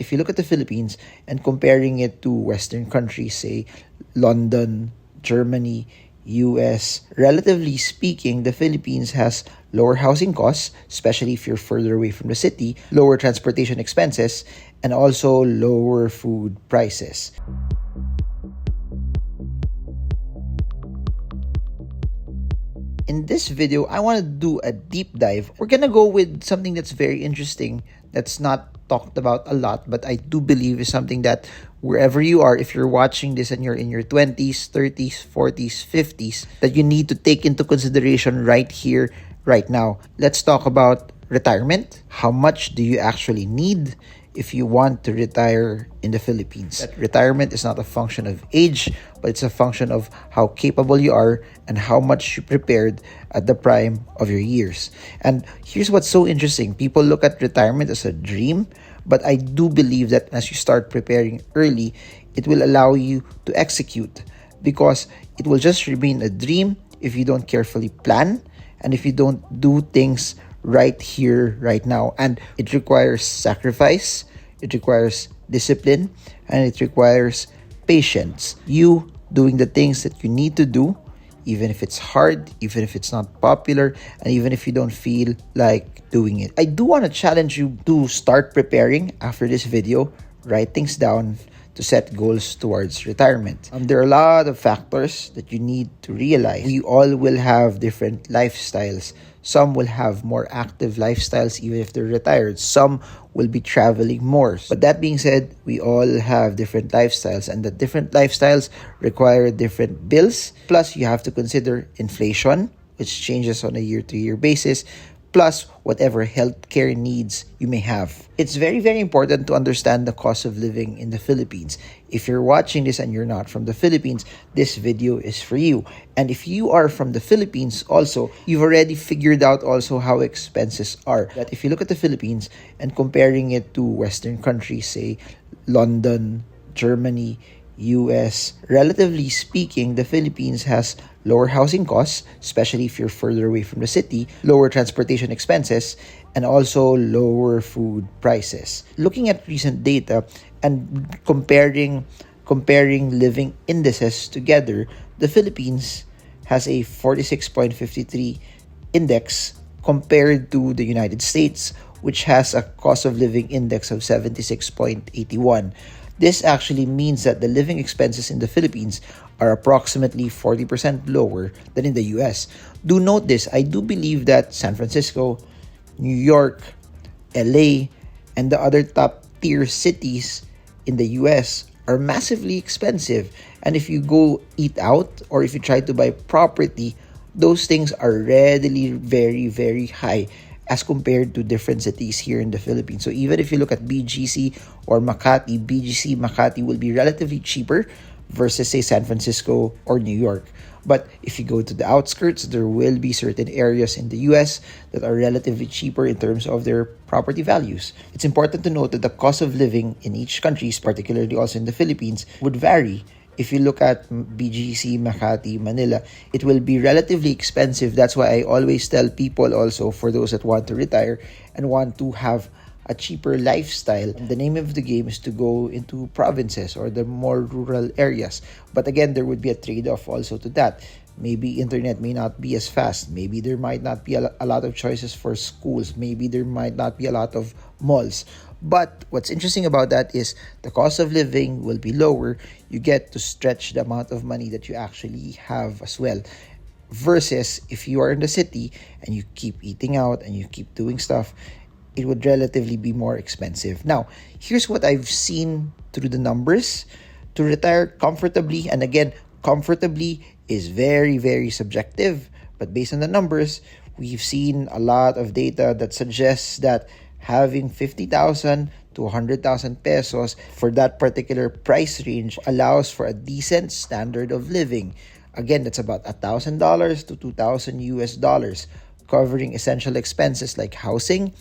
if you look at the Philippines and comparing it to Western countries, say London, Germany, US, relatively speaking, the Philippines has lower housing costs, especially if you're further away from the city, lower transportation expenses, and also lower food prices. In this video, I want to do a deep dive. We're gonna go with something that's very interesting, that's not talked about a lot, but I do believe is something that wherever you are, if you're watching this and you're in your 20s, 30s, 40s, 50s, that you need to take into consideration right here, right now. Let's talk about retirement. How much do you actually need if you want to retire in the Philippines? That retirement is not a function of age, but it's a function of how capable you are and how much you prepared at the prime of your years. And here's what's so interesting. People look at retirement as a dream, but I do believe that as you start preparing early, it will allow you to execute, because it will just remain a dream if you don't carefully plan and if you don't do things right here, right now. And it requires sacrifice, it requires discipline, and it requires patience. You doing the things that you need to do, even if it's hard, even if it's not popular, and even if you don't feel like doing it. I do want to challenge you to start preparing after this video. Write things down to set goals towards retirement. There are a lot of factors that you need to realize. We all will have different lifestyles. Some will have more active lifestyles even if they're retired. Some will be traveling more. But that being said, we all have different lifestyles, and the different lifestyles require different bills. Plus, you have to consider inflation, which changes on a year-to-year basis, plus whatever healthcare needs you may have. It's very, very important to understand the cost of living in the Philippines. If you're watching this and you're not from the Philippines, this video is for you. And if you are from the Philippines also, you've already figured out also how expenses are. That if you look at the Philippines and comparing it to Western countries, say London, Germany, US, relatively speaking, the Philippines has lower housing costs, especially if you're further away from the city, lower transportation expenses, and also lower food prices. Looking at recent data and comparing living indices together, the Philippines has a 46.53 index compared to the United States, which has a cost of living index of 76.81. This actually means that the living expenses in the Philippines are approximately 40% lower than in the US. Do note this, I do believe that San Francisco, New York, LA, and the other top tier cities in the US are massively expensive. And if you go eat out or if you try to buy property, those things are readily very, very high as compared to different cities here in the Philippines. So even if you look at BGC or Makati, BGC, Makati will be relatively cheaper versus, say, San Francisco or New York. But if you go to the outskirts, there will be certain areas in the US that are relatively cheaper in terms of their property values. It's important to note that the cost of living in each country, particularly also in the Philippines, would vary. If you look at BGC, Makati, Manila, it will be relatively expensive. That's why I always tell people also, for those that want to retire and want to have a cheaper lifestyle, the name of the game is to go into provinces or the more rural areas. But again, there would be a trade-off also to that. Maybe internet may not be as fast. Maybe there might not be a lot of choices for schools. Maybe there might not be a lot of malls. But what's interesting about that is the cost of living will be lower. You get to stretch the amount of money that you actually have as well. Versus if you are in the city and you keep eating out and you keep doing stuff, it would relatively be more expensive. Now, here's what I've seen through the numbers. To retire comfortably, and again, comfortably is very, very subjective. But based on the numbers, we've seen a lot of data that suggests that having 50,000 to 100,000 pesos for that particular price range allows for a decent standard of living. Again, that's about $1,000 to $2,000 US dollars, covering essential expenses like housing,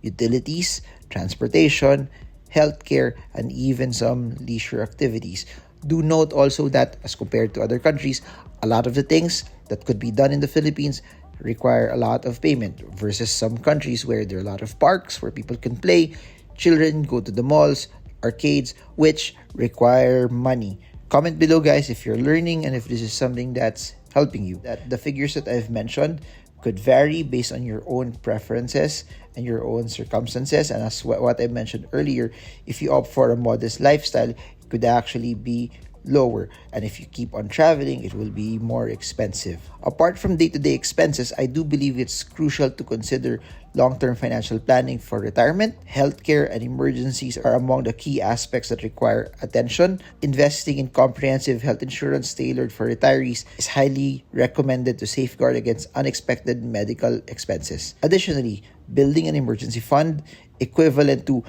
utilities, transportation, healthcare, and even some leisure activities. Do note also that as compared to other countries, a lot of the things that could be done in the Philippines require a lot of payment versus some countries where there are a lot of parks where people can play, children go to the malls, arcades, which require money. Comment below, guys, if you're learning and if this is something that's helping you. That the figures that I've mentioned could vary based on your own preferences and your own circumstances. And as what I mentioned earlier, if you opt for a modest lifestyle, it could actually be lower. And if you keep on traveling, it will be more expensive. Apart from day-to-day expenses, I do believe it's crucial to consider long-term financial planning for retirement. Healthcare and emergencies are among the key aspects that require attention. Investing in comprehensive health insurance tailored for retirees is highly recommended to safeguard against unexpected medical expenses. Additionally, building an emergency fund equivalent to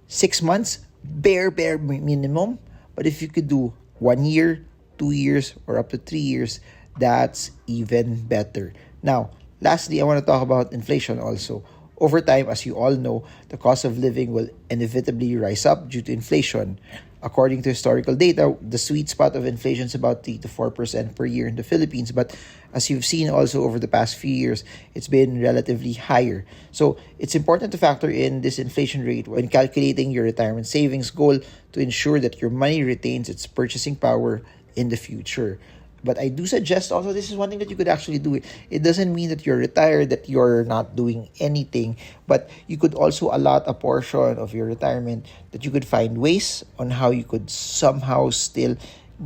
6 months, bare minimum. But if you could do 1 year, 2 years, or up to 3 years, that's even better. Now, lastly, I want to talk about inflation also. Over time, as you all know, the cost of living will inevitably rise up due to inflation. According to historical data, the sweet spot of inflation is about 3 to 4% per year in the Philippines. But as you've seen also over the past few years, it's been relatively higher. So it's important to factor in this inflation rate when calculating your retirement savings goal to ensure that your money retains its purchasing power in the future. But I do suggest also, this is one thing that you could actually do. It doesn't mean that you're retired, that you're not doing anything, but you could also allot a portion of your retirement that you could find ways on how you could somehow still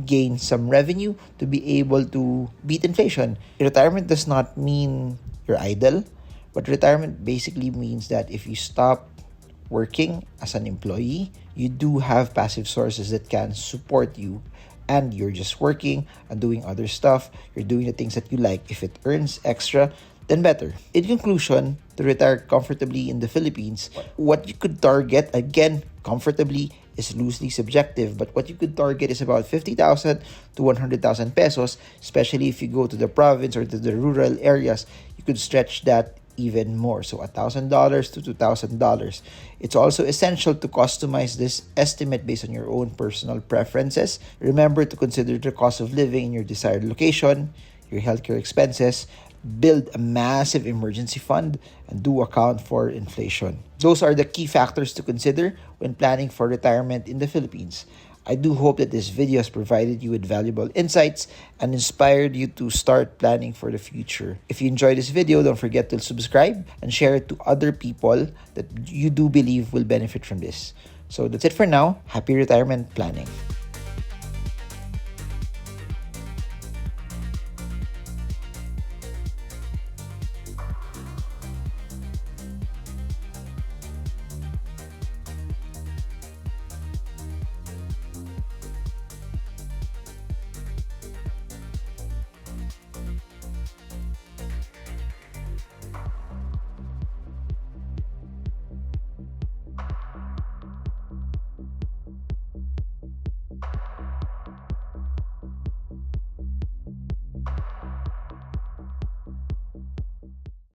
gain some revenue to be able to beat inflation. Retirement does not mean you're idle, but retirement basically means that if you stop working as an employee, you do have passive sources that can support you, and you're just working and doing other stuff. You're doing the things that you like. If it earns extra, then better. In conclusion, to retire comfortably in the Philippines, what you could target, again, comfortably is loosely subjective, but what you could target is about 50,000 to 100,000 pesos, especially if you go to the province or to the rural areas. You could stretch that even more. So $1,000 to $2,000. It's also essential to customize this estimate based on your own personal preferences. Remember to consider the cost of living in your desired location, your healthcare expenses, build a massive emergency fund, and do account for inflation. Those are the key factors to consider when planning for retirement in the Philippines. I do hope that this video has provided you with valuable insights and inspired you to start planning for the future. If you enjoyed this video, don't forget to subscribe and share it to other people that you do believe will benefit from this. So that's it for now. Happy retirement planning.